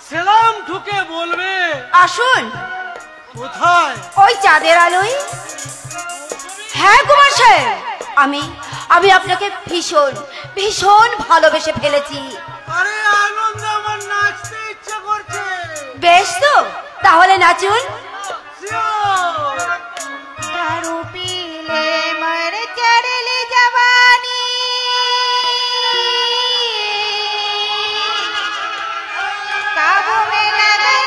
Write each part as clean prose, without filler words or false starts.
সেলাম ঠুকে বলবে আসুন। কোথায়? ওই চাঁদের আলোয়। হ্যাঁ কুমার সাহেব, আমি আপনাকে ভীষণ ভীষণ ভালোবেসে ফেলেছি। আরে আনন্দে আমার নাচতে ইচ্ছে করছে। বেশ তো, তাহলে নাচুন। दारू पी ले मर चढ़ली जवानी, काबू में लगने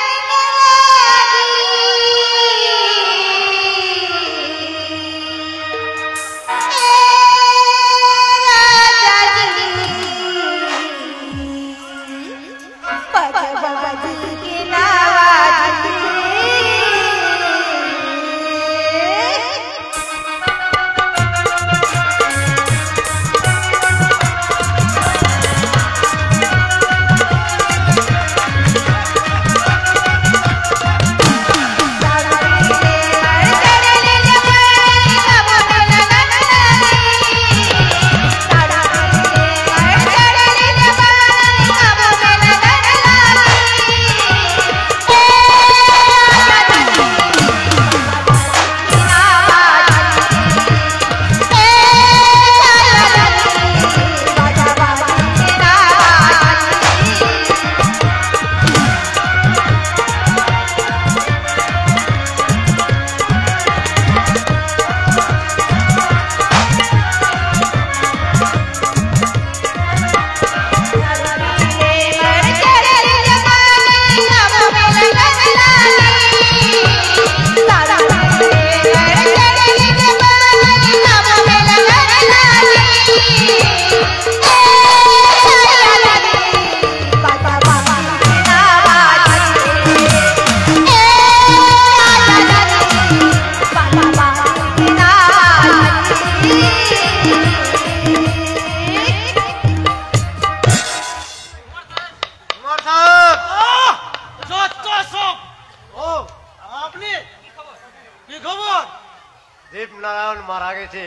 দীপনারায়ণ মারা গেছে।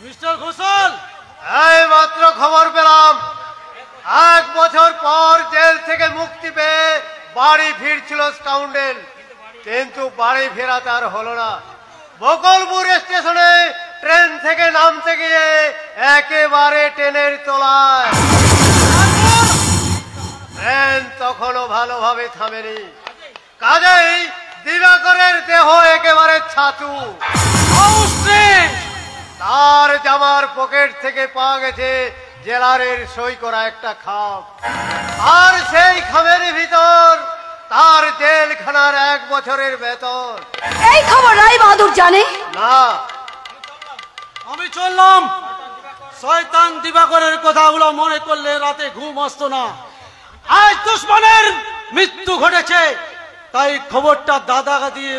মিস্টার ঘোষাল, এই মাত্র খবর পেলাম 1 বছর পর জেল থেকে মুক্তি পেয়ে বাড়ি ফিরছিল স্কাউন্ডেল, কিন্তু বাড়ি ফেরা তার হলো না। বকলপুর স্টেশনে ট্রেন থেকে নামতে গিয়ে একেবারে ট্রেনের তলায়। ট্রেন তখনও ভালোভাবে থামেনি, কাজেই দিবাকরের দেহ একেবারে ছাতু। তার জামার পকেট থেকে পাওয়া গেছে জেলারের সই করা একটা খাম, আর সেই খামের ভিতর তার জেলখানার 1 বছরের বেতন। এই খবর রায় বাহাদুর জানে না। আমি চললাম। শয়তান দিবাকরের কথাগুলো মনে করলে রাতে ঘুম আসতো না। আজ দুশ্মনের মৃত্যু ঘটেছে, তাই খবরটা দাদাকে দিয়ে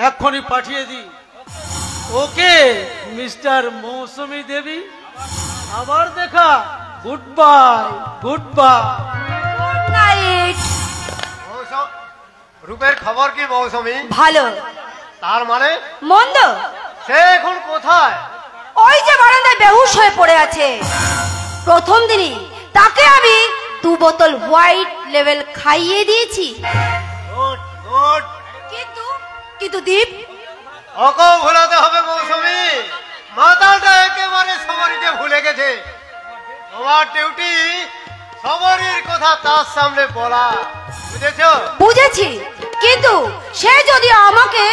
এক্ষুনি পাঠিয়ে দিই। ওকে মিস্টার মৌসুমী দেবী, আবার দেখা। Good bye, good bye, good night. রূপের খবর কি মৌসুমী? ভালো। তার মানে মন্দ? সে এখন কোথায়? ওই যে বারান্দায় বেহুশ হয়ে পড়ে আছে। প্রথম দিনই তাকে আমি 2 বোতল হোয়াইট লেভেল খাইয়ে দিয়েছি। Good good. কিন্তু দীপ ওকে ভুলাতে হবে মৌসুমী। মাতালটা একেবারে সবরীকে ভুলে গেছে। তোমার ডিউটি সবরীর কথা তার সামনে বলা, বুঝেছো? বুঝেছি, কিন্তু সে যদি আমাকে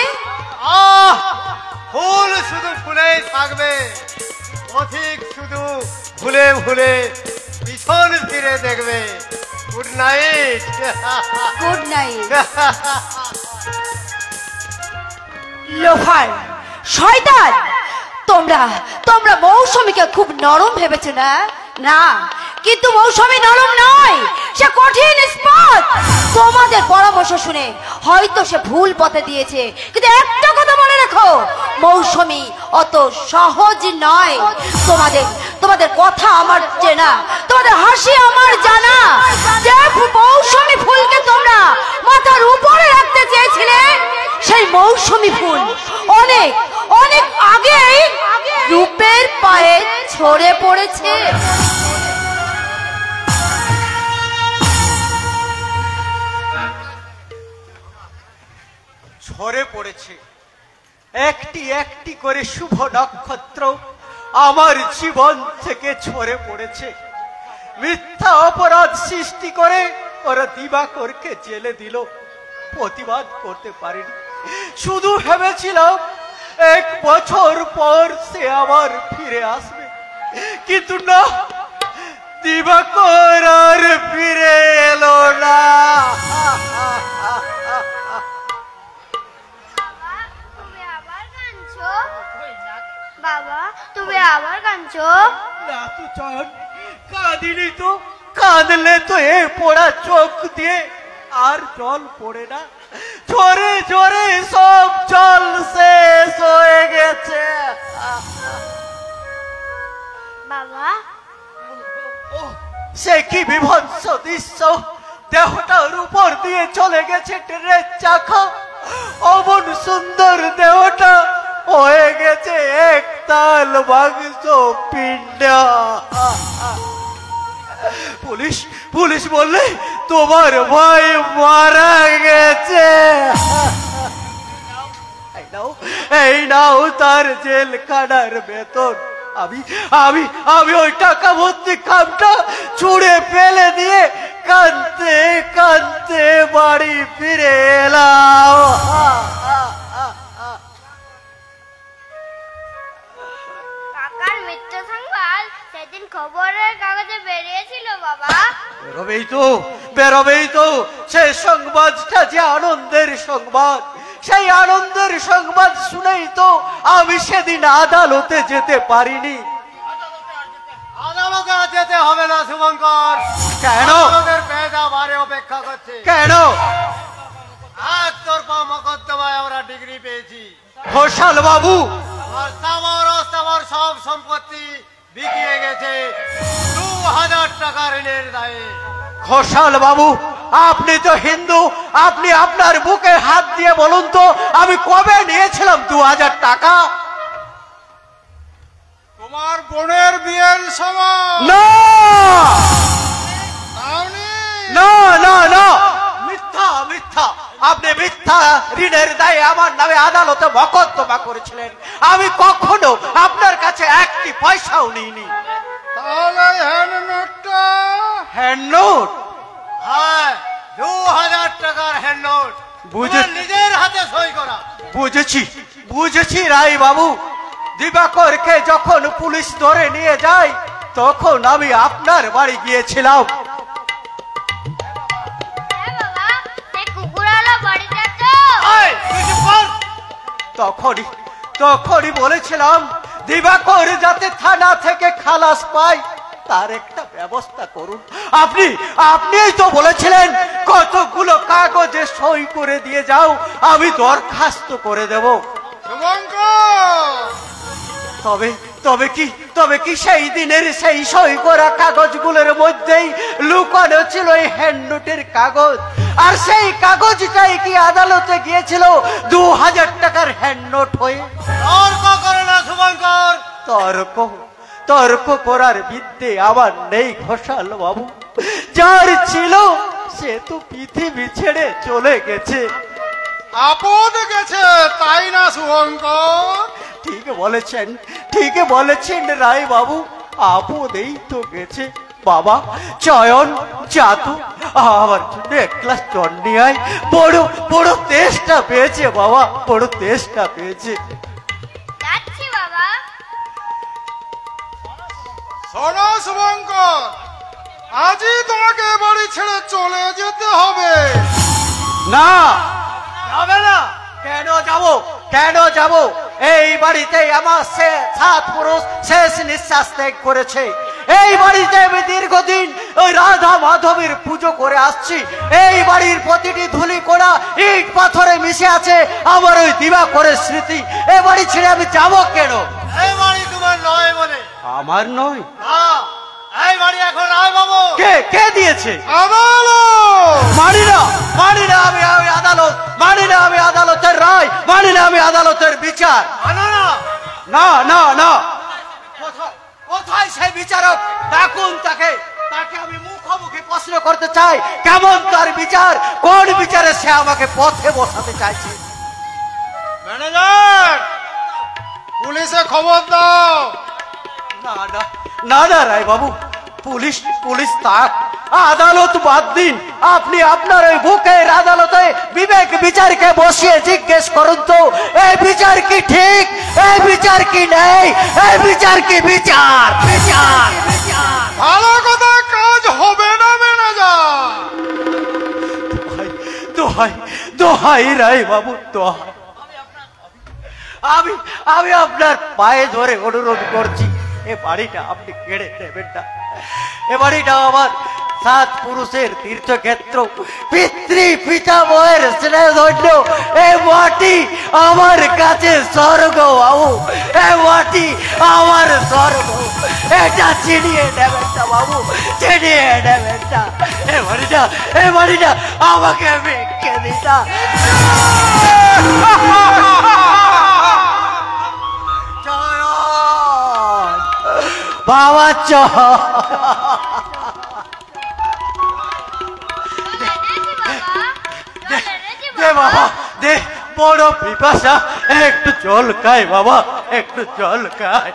ফুল শুধু ফুলেই থাকবে, পথিক শুধু ভুলে ভুলে পিছন ফিরে দেখবে। Good night. Good night. Loafer, শয়তান, তোমরা মৌসুমীকে খুব নরম ভেবেছো না? না, কিন্তু মৌসুমী নরম নয়, সে কঠিন ইস্পাত। তোমাদের পরামর্শ শুনে হয়তো সে ভুল পথে দিয়েছে, কিন্তু একটা কথা মনে রেখো, মৌসুমী অত সহজ নয়। তোমাদের কথা আমার চেনা, তোমাদের হাসি আমার জানা। যে মৌসুমী ফুলকে তোমরা মাথার উপরে রাখতে চেয়েছিলে, সেই মৌসুমী ফুল অনেক অনেক আগেই রূপের পায়ে ছড়ে পড়েছে। একটি একটি করে শুভ নক্ষত্র আমার জীবন থেকে ঝরে পড়েছে। মিথ্যা অপরাধ সৃষ্টি করে ওরা দিবাকরকে জেলে দিল। প্রতিবাদ করতে পারিনি, শুধু ভেবেছিলাম 1 বছর পর সে আবার ফিরে আসবে, কিন্তু না, দিবাকর আর ফিরে এলো না। বাবা তুমি আবার কাঁদছো? না তো চয়ন, কাঁদিনি তো। কাঁদলে তো এ পোড়া চোখ দিয়ে আর জল পড়ে না। ঝরে ঝরে সব জল শেষ হয়ে গেছে। বাবা সে কি বিভৎস দৃশ্য! দেহটার উপর দিয়ে চলে গেছে ট্রেনের চাকা। অমন সুন্দর দেহটা হয়ে গেছে একতাল মাংস পিণ্ড। পুলিশ পুলিশ বললে তোমার ভাই মারা গেছে। এই নাও তার জেলখানার বেতন। আমি আমি আমি ওই টাকা ভর্তি খামটা ছুঁড়ে ফেলে দিয়ে কাঁদতে কাঁদতে বাড়ি ফিরে এলাম। কাকার মৃত্যু সংবাদ সেদিন খবরের কাগজে বেরিয়েছিল বাবা। বেরোবেই তো সেই সংবাদটা যে আনন্দের সংবাদ। সেই আনন্দের সংবাদ শুনেই তো আমি সেদিন আদালতে যেতে পারিনি। আদালতে আর যেতে হবে না শুভঙ্কর। কেন? আদালতের বেজা বারে অপেক্ষা করছে। কেন? একতরফা মোকদ্দমায় আমরা ডিগ্রি পেয়েছি। ঘোষাল বাবু আর স্থাবর সব সম্পত্তি বিকিয়ে গেছে 2000 টাকা ঋণের দায়ে। ঘোষাল বাবু, আপনি তো হিন্দু, আপনি আপনার বুকে হাত দিয়ে বলুন তো আমি কবে নিয়েছিলাম 2000 টাকা? তোমার বোনের বিয়ের সময়। না তাওনি? না না না, মিথ্যা মিথ্যা। আপনি মিথ্যা ঋণের দায়ে আমার নামে আদালতে মোকদ্দমা করেছিলেন। আমি কখনো আপনার কাছে একটি পয়সাও নিইনি। তাহলে হ্যান্ড নোটটা? Hand note? হ্যাঁ, 2000 টাকার হ্যান্ড নোট। বুঝে- নিজের হাতে সই করা। বুঝেছি বুঝেছি রায় বাবু। দিবাকরকে যখন পুলিশ ধরে নিয়ে যায় তখন আমি আপনার বাড়ি গিয়েছিলাম। হ্যাঁ বাবা, সেই কুকুরওয়ালা বাড়িটা তো। এই, তুই চুপ কর। তখনই বলেছিলাম দিবাকর যাতে থানা থেকে খালাস পায় তার একটা ব্যবস্থা করুন। আপনিই তো বলেছিলেন কতগুলো কাগজে সই করে দিয়ে যাও, আমি দরখাস্ত করে দেব। শুভঙ্কর, তবে কি সেই দিনের সেই সই করা কাগজগুলোর মধ্যেই লুকানো ছিল এই হ্যান্ড নোটের কাগজ? আর সেই কাগজটাই কি আদালতে গিয়েছিল 2000 টাকার হ্যান্ড নোট হয়ে? তর্ক করে না শুভঙ্কর। তর্ক করার বিদ্যে আমার নেই ঘোষাল বাবু। যার ছিল সে তো পৃথিবী ছেড়ে চলে গেছে। আপদ গেছে তাই না শুভঙ্কর? ঠিক বলেছেন রায় বাবু, আপদেই তো গেছে। বাবা চয়ন, জাতু আমার জন্য 1 গ্লাস জল নিয়ে আয়। বড় তেষ্টা পেয়েছে বাবা, বড় তেষ্টা পেয়েছে। যাচ্ছি বাবা। শোনো শুভঙ্কর, আজই তোমাকে বাড়ি ছেড়ে চলে যেতে হবে। না যাবে না। কেন যাব? এই বাড়িতেই আমার 7 পুরুষ শেষ নিঃশ্বাস ত্যাগ করেছে। এই বাড়িতে আমি দীর্ঘদিন ওই রাধা মাধবীর পুজো করে আসছি। এই বাড়ির প্রতিটি ধুলি কোণা ইট পাথরে মিশে আছে আমার ওই দিবাকরের স্মৃতি। এই বাড়ি ছেড়ে আমি যাব কেন? এই বাড়ি তোমার নয় বলে। আমার নয়? না, এই বাড়ি এখন রায় বাবু। কে দিয়েছে? আদালত! মানি না আমি আদালত, মানি না আমি আদালতের রায়, মানি না আমি আদালতের বিচার। না কোথায় সেই বিচারক? ডাকুন তাকে আমি মুখোমুখি প্রশ্ন করতে চাই। কেমন তার বিচার? কোন বিচারে সে আমাকে পথে বসাতে চাইছে? ম্যানেজার, পুলিশে খবর দাও। না না না না রায় বাবু, পুলিশ পুলিশ থাক, আদালত বাদ দিন। আপনি আপনার ওই বুকের আদালতে বিবেক বিচারকে বসিয়ে জিজ্ঞেস করুন তো, এই বিচার কি ঠিক, এই বিচার কি নেই, এই বিচার কি বিচার? বিচার বিচার। ভালো কথা কাজ হবে না ম্যানেজার। দোহাই দোহাই রায় বাবু, দোহাই। আমি আমি আপনার পায়ে ধরে অনুরোধ করছি, এ বাড়িটা আপনি কেড়ে নেবেন না। এ বাড়িটা আমার 7 পুরুষের তীর্থক্ষেত্র, পিতৃ পিতামহের স্নেহ ধন্য। এ মাটি আমার কাছে স্বর্গ বাবু, এ মাটি আমার স্বর্গ। এটা ছিনিয়ে নেবেন না বাবু, ছিনিয়ে নেবেন না। এ বাড়িটা আমাকে ভিক্ষে দিতা। বাবা চ দে বাবা দে, বড় পিপাসা, একটু জল খাই বাবা, একটু জল খাই।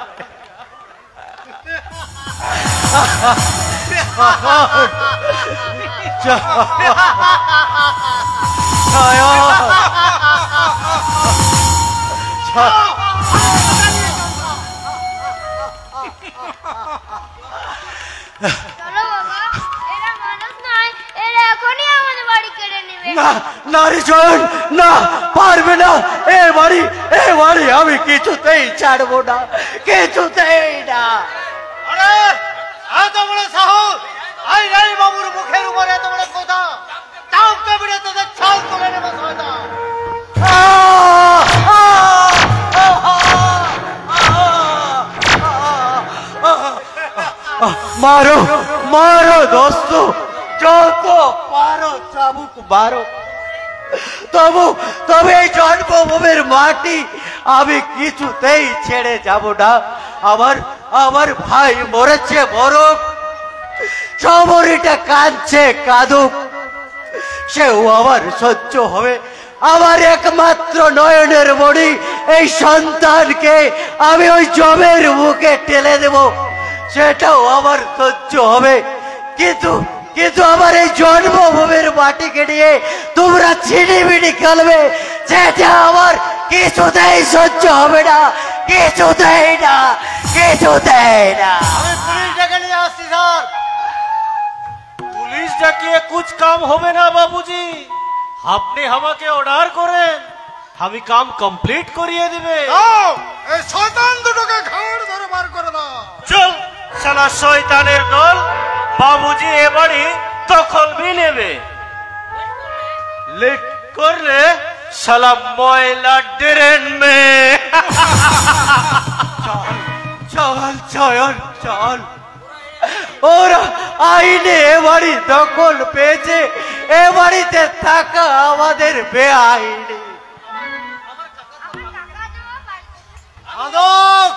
চলো বাবা, এরা মানুষ নয়, এরা এখনই আমাদের বাড়ি কেড়ে নেবে। না নারী চয়ন না, পারবে না। এ বাড়ি আমি কিছুতেই ছাড়বো না, কিছুতেই না। আরে এত বড় সাহস, আই রাই বাবুর মুখের উপর এত বড় কথা, তাও কবিরে তোদের ছাল তুলে নেবে শয়তান। মারো মারো দোস্ত, যত পারো চাবুক মারো, তবে এই জন্মভূমির মাটি আমি কিছুতেই ছেড়ে যাব না। আমার ভাই মরেছে মরুক, সবরিটা কাঁদছে কাঁদুক, সেও আমার সহ্য হবে। আমার একমাত্র নয়নের মণি এই সন্তানকে আমি ওই জমের মুখে ঠেলে দেব, সেটাও আমার সহ্য হবে। কিন্তু আমার এই জন্মভূমির মাটিকে নিয়ে তোমরা ছিনিমিনি খেলবে, সেটা আমার কিছুতেই সহ্য হবে না, কিছুতেই না, কিছুতেই না। আমি পুলিশ ডেকে নিয়ে আসছি স্যার। পুলিশ ডাকিয়ে কুछ কাম হবে না বাবুজি, আপনি আমাকে অর্ডার করেন, আমি কাম কমপ্লিট করিয়ে দিবে। দাও, এই শয়তান দুটোকে ঘাড় ধরে বার করে দাও। চল শালা শয়তানের দল, বাবুজি এ বাড়ি দখল भी নেবে। लेट করলে শালা ময়লা ড্রেন মে। চল চয়ন চল, ওরা আইনে এ বাড়ি দখল পেয়েছে, এ বাড়িতে থাকা আমাদের বেআইনি। আদক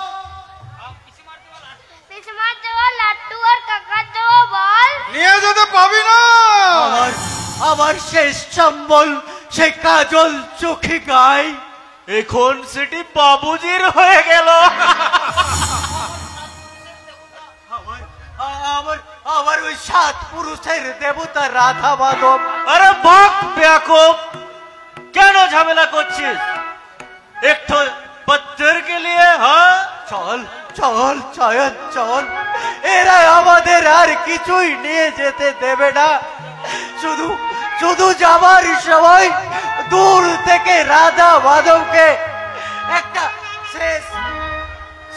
পিসমার দেওয়া লাট্টু আর কাকার দেওয়া বল নিয়ে যেতে পাবি না। আমার সেই সম্বল, সেই কাজল চোখে গায়, এখন সেটি বাবুজির হয়ে গেল। আমার ওই 7 পুরুষের দেবতা রাধা মাধব। আরে বাক বেয়াকুব, কেন ঝামেলা করছিস? একটু পত্থর কে লিয়ে হ্যাঁ চল চল চয়ন চল, এরা আমাদের আর কিছুই নিয়ে যেতে দেবে না। শুধু যাবার সময় দূর থেকে রাধা মাধবকে একটা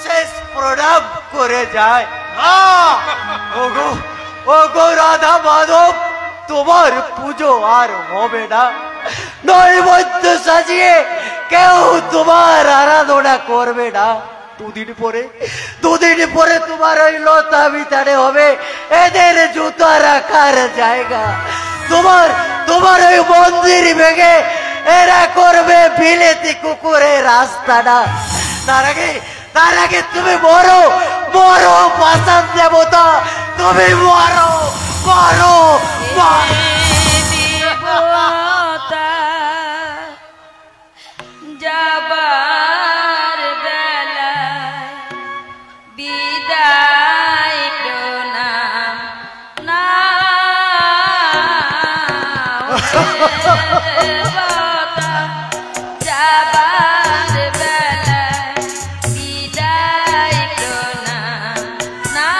শেষ প্রণাম করে যায়। ওগো রাধা মাধব, তোমার পুজো আর হবে না, নৈবেদ্য সাজিয়ে কেউ তোমার আরাধনা করবে না। দুদিন পরে তোমার ওই লতা বিতানে হবে এদের জুতা রাখার জায়গা। তোমার ওই মন্দির ভেঙে এরা করবে বিলেতি কুকুরের রাস্তাটা। তার আগে তুমি মরো পাষাণ দেবতা, তুমি মরো। দেবতা যাবা যাবার বেলায় বিদায় না না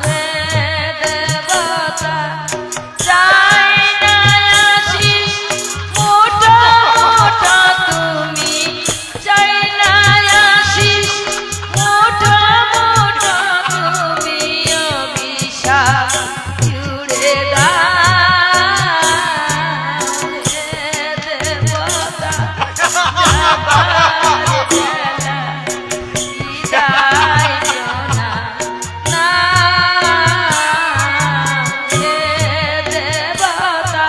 হে দেবতা চাই না আশিস মোটা মোটা তুমি চাই না আশিস মোটা মোটা তুমি অভিশাপ জুড়ে দাও হে দেবতা যাবার বেলায় বিদায় না না হে দেবতা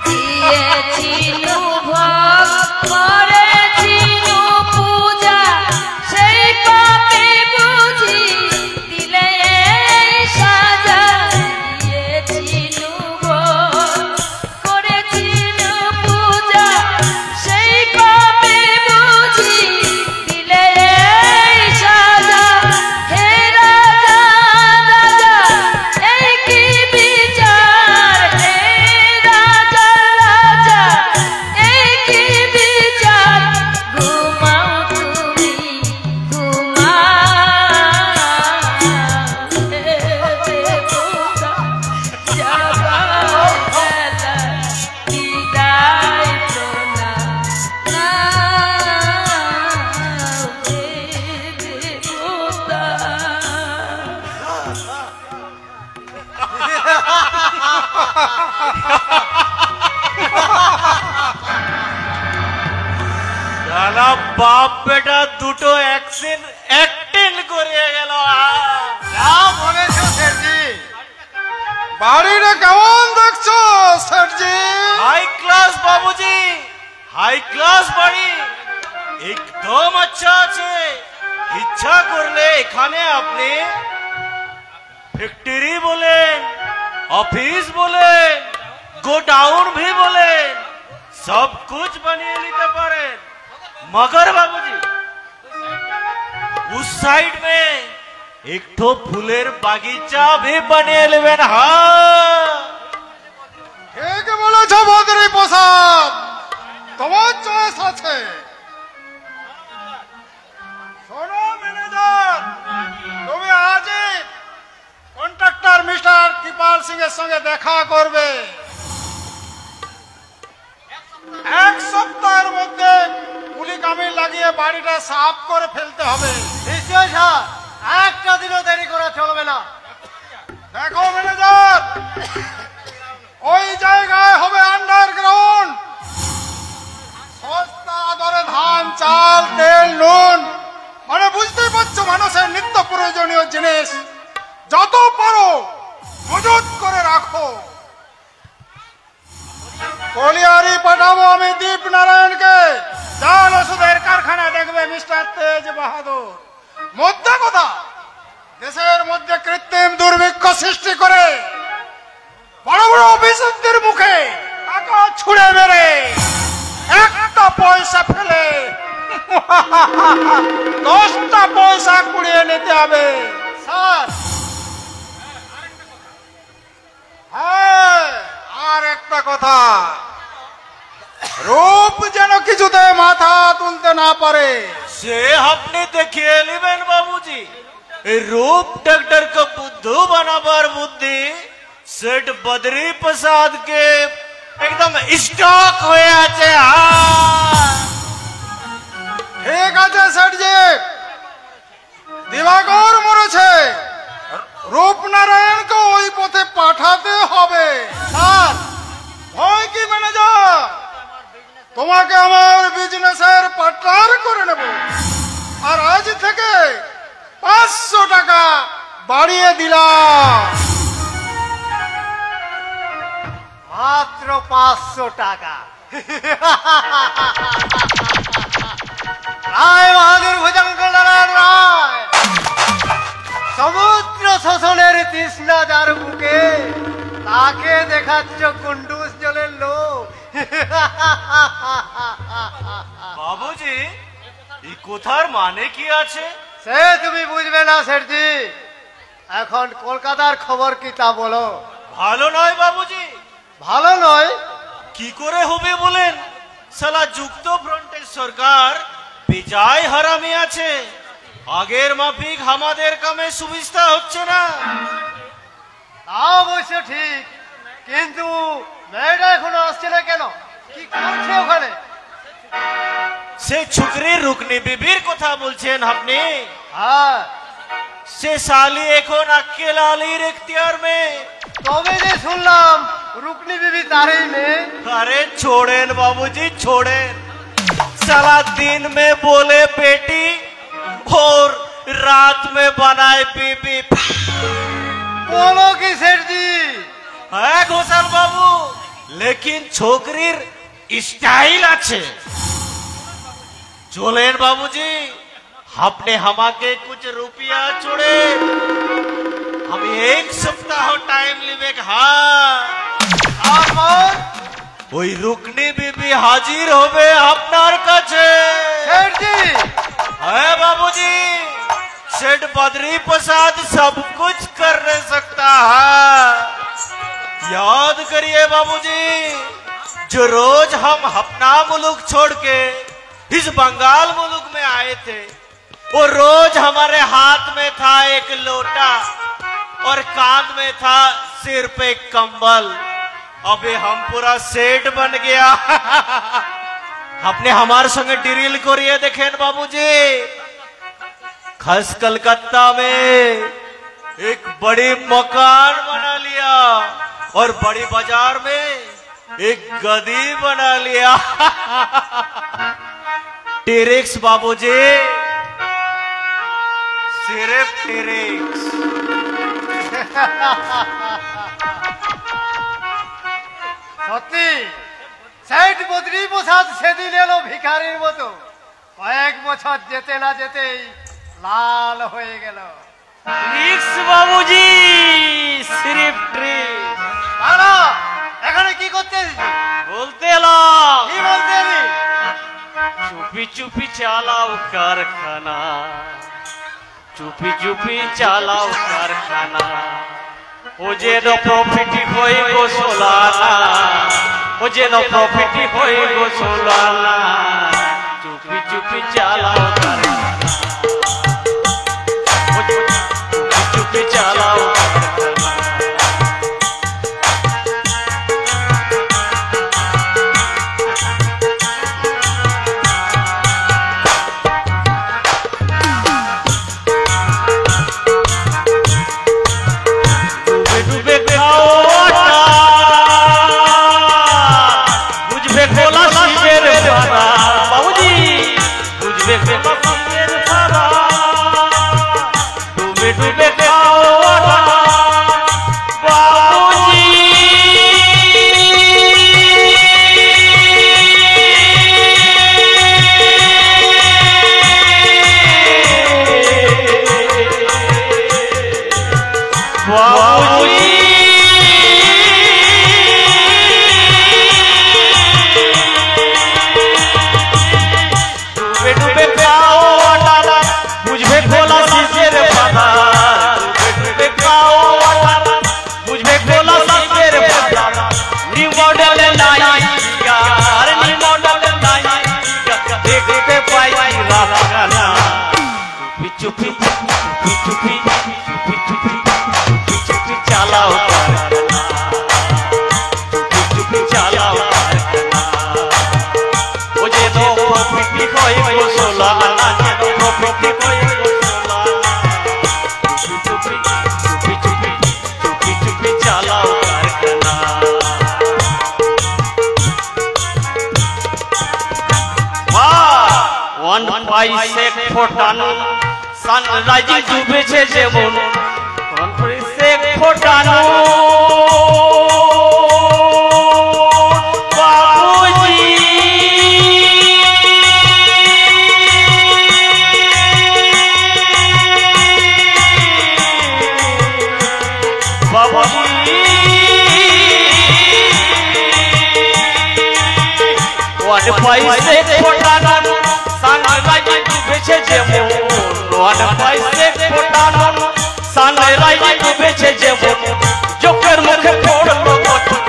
দিয়েছিনু ভোগ করেছিনু পূজা সেই পাপে বুঝি দিলে এই সাজা দিয়েছিনু ভোগ করেছিনু পূজা সেই পাপে বুঝি দিলে এই সাজা হে রাজা রাজা এই কি বিচার হে রাজা রাজা এই কি বিচার ঘুমাও তুমি ঘুমাও হে দেবতা যাবার বেলায় বিদায় প্রণাম নাও হে দেবতা শালা বাপ বেটা দুটো অ্যাক্টিং করে গেল যা বলেছ শেঠজি। বাড়িটা কেমন দেখছো শেঠজি? হাই ক্লাস বাবুজি, হাই ক্লাস বাড়ি, একদম আচ্ছা আছে। ইচ্ছা করলে এখানে আপনি ফ্যাক্টরি বলেন, অফিস বলেন, गोडाउन भी बोले, सब कुछ बनिए लेते पारे। मगर बाबूजी उस साइड में एक ठो फूलेर बागीचा भी बनिए लेवेन। हाँ ঠিক বলেছ বদরি প্রসাদ, তোমার চয়েস আছে। শোনো ম্যানেজার, তুমি আজই কন্ট্রাক্টর মিস্টার কৃপাল সিং এর সঙ্গে দেখা করবে। এক সপ্তাহের মধ্যে কুলি কামি লাগিয়ে বাড়িটা সাফ করে ফেলতে হবে। নিশ্চয় স্যার, একটা দিনও দেরি করা চলবে না। দেখো ম্যানেজার, ওই জায়গায় হবে আন্ডারগ্রাউন্ড, সস্তা দরে ধান চাল তেল নুন, মানে বুঝতেই পারছো মানুষের নিত্য প্রয়োজনীয় জিনিস যত পারো মজুত করে রাখো। কলিয়ারি পাঠাবো আমি দীপ নারায়ণকে, জাল ওষুধের কারখানা দেখবে মিস্টার তেজ বাহাদুর। মধ্যে কথা, দেশের মধ্যে কৃত্রিম দুর্ভিক্ষ সৃষ্টি করে বড় বড় অফিসারদের মুখে টাকা ছুড়ে মেরে একটা পয়সা ফেলে 10টা পয়সা কুড়িয়ে নিতে হবে। স্যার, হ্যাঁ, আর একটা কথা, রূপ যেন কিছুতে মাথা তুলতে না পারে। से आपने देखिए लिवेन बाबूजी, रूप ट्रैक्टर का बुद्धू बनाबर बुद्धि सेठ बद्री प्रसाद के एकदम स्टॉक হয়ে আছে। ঠিক আছে সেঠজি, দিবাকর মরেছে, রূপনারায়ণকে ওই পথে পাঠাতে হবে। স্যার, ভয় কি ম্যানেজার, তোমাকে আমার বিজনেসের পার্টনার করে নেব, আর আজ থেকে 500 টাকা বাড়িয়ে দিলাম। মাত্র 500 টাকা। রায় বাহাদুর ভুজঙ্গল নারায়ণ রায়, সমুদ্র শোষণের তৃষ্ণা যার বুকে, তাকে দেখাচ্ছ কুন্ডুস জলের লোক। বাবুজি এই কথার মানে কি আছে? সে তুমি বুঝবে না শেঠজি। এখন কলকাতার খবর কি তা বলো। ভালো নয় বাবুজি। ভালো নয়? কি করে হবে বলেন? সালা যুক্ত ফ্রন্টের সরকার বেজায় হারামি আছে। আগের মাফিক আমাদের কামে সুবিধা হচ্ছে না। তা অবশ্য ঠিক, কিন্তু মেয়েটা এখনো আসছে না কেন? কি করছে ওখানে? সে ছুকরির রুকনি বিবির কথা বলছেন আপনি? হ্যাঁ। সে শালি এখন আক্কেল আলীর এখতিয়ার মে। তবে যে শুনলাম रुकनी बीबी तारे में। अरे छोड़ेन बाबूजी छोड़ेन। साला दिन में बोले बेटी और रात में बनाए बीबी। बोलो की सेठ जी है घोषाल बाबू, लेकिन छोकरीर स्टाइल अच्छे। चलेन बाबूजी, आपने हमाके कुछ रुपया छोड़े, हम एक सप्ताह टाइम लिवे। हाँ ওই রুকনি বিবি হাজির হবে আপনার কাছে। सेठ जी है बाबूजी, सेठ बद्री प्रसाद सब कुछ करने सकता है। याद करिए बाबूजी, जो रोज हम अपना मुल्क छोड़ के इस बंगाल मुल्क में आए थे, वो रोज हमारे हाथ में था एक लोटा और कान में था सिर पे कंबल। अबे हम पूरा सेठ बन गया। आपने हमारे संगे ड्रिल करिए देखें बाबूजी। खास कलकत्ता में एक बड़ी मकान बना लिया और बड़ी बाजार में एक गदी बना लिया। टेरेक्स बाबूजी, सिर्फ टेरेक्स। সত্যি সেठ বদ্রী প্রসাদ সেদিন এলো ভিখারির মতো, কয়েক বছর যেতে না যেতেই লাল হয়ে গেল। ट्रिक्स बाबूजी, सिर्फ ट्रिक्स। দাঁড়া, এখানে কি করতে এসেছিস? बोलते ला কি বলতে এলি? चुपी चुपी चालाओ कारखाना, चुपी चुपी चालाओ कारखाना। ओ जेनो प्रॉफिट होई गो सोलाना, ओ जेनो प्रॉफिट होई गो सोलाना। चुपी चुपी चालाओ कारखाना, ओ चुपी चुपी चालाओ कारखाना। चुपी चुपी चुपी चुपी चुपी चुपी चालाओ कारखाना, चुपी चुपी चालाओ कारखाना। ओ जेनो प्रॉफिट होई गो सोलाना, जेनो प्रॉफिट होई गो सोलाना। चुपी चुपी चुपी चुपी चुपी चालाओ कारखाना। वाह, 1 पैसे फोटानो সানরাইজিং ডুবেছে যেমন কনফারেন্সে ফোটানো। বাবুজি বাবুজি ওয়ান পাইছে ফোটানো সানরাইজ ডুবেছে যেমন ওয়ান পাইছে ফোটানো সানরাইজ ডুবেছে যেমন চোখের মুখে পড়লো কঠোর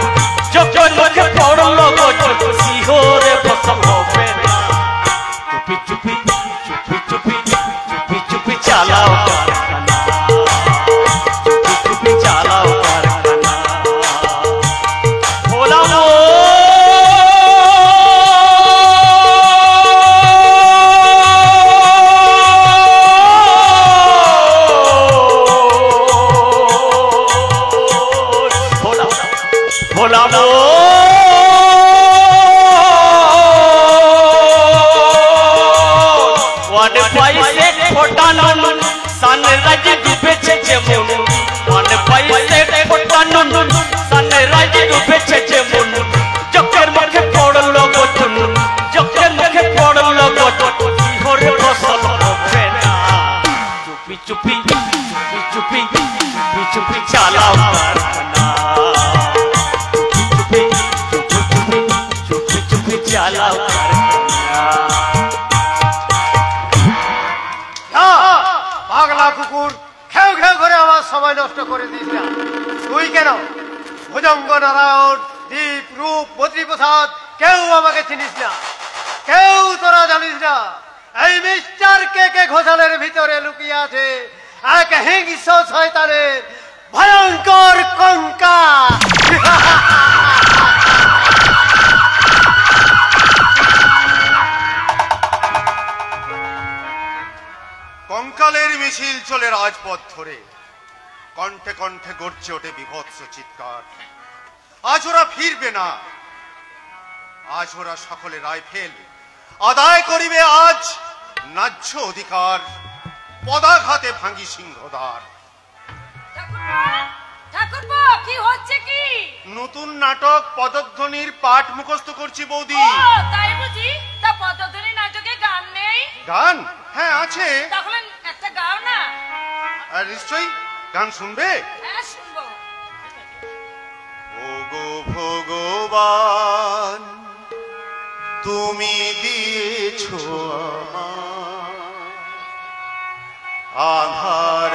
চোখের মুখে পড়লো কঠোর শিহরে ফসল হবে না চুপি চুপি চুপি চুপি চুপি চুপি চালাও কারখানা চুপি চুপি চালাও কারখানা ভোলা ওয়ান পাইছে ফোটানো সানরাইজ ডুবেছে যেমন ওয়ান পাইছে ফোটানো সানরাইজ ডুবেছে যেমন চোখের মুখে পড়লো গঠন চোখের মুখে পড়লো গঠন শিহরে ফসল হবে না চুপি চুপি চুপি চুপি চুপি চুপি চালাও কারখানা চুপি চুপি চুপি চুপি চুপি চালাও কারখানা পাগলা কুকুর খেউ খেউ করে আমার সময় নষ্ট করে দিস না তুই কেন ভুজঙ্গ নারায়ণ দীপ রূপ বদ্রীপ্রসাদ কেউ আমাকে চিনিস না কেউ তোরা জানিস না এই মিস্টার কে কে ঘোষালের ভিতরে লুকিয়ে আছে এক হিংস্র শয়তানের ভয়ঙ্কর কঙ্কাল কঙ্কালের মিছিল চলে রাজপথ ধরে কণ্ঠে কণ্ঠে গর্জে ওঠে বিভৎস চিৎকার আজ ওরা ফিরবে না আজ ওরা সকলে রাইফেল আদায় করিবে আজ ন্যায্য অধিকার পদাঘাতে ভাঙি সিংহদ্বার ঠাকুরপো কি হচ্ছে কি নতুন নাটক পদধ্বনির পাঠ মুখস্থ করছি বৌদি তাই বুঝি তা পদধ্বনি নাটকে গান নেই গান হ্যাঁ আছে তাহলে একটা গাও না আর নিশ্চয়ই গান শুনবে হ্যাঁ শুনবো ওগো ভগবান তুমি দিয়েছো আমায় আধার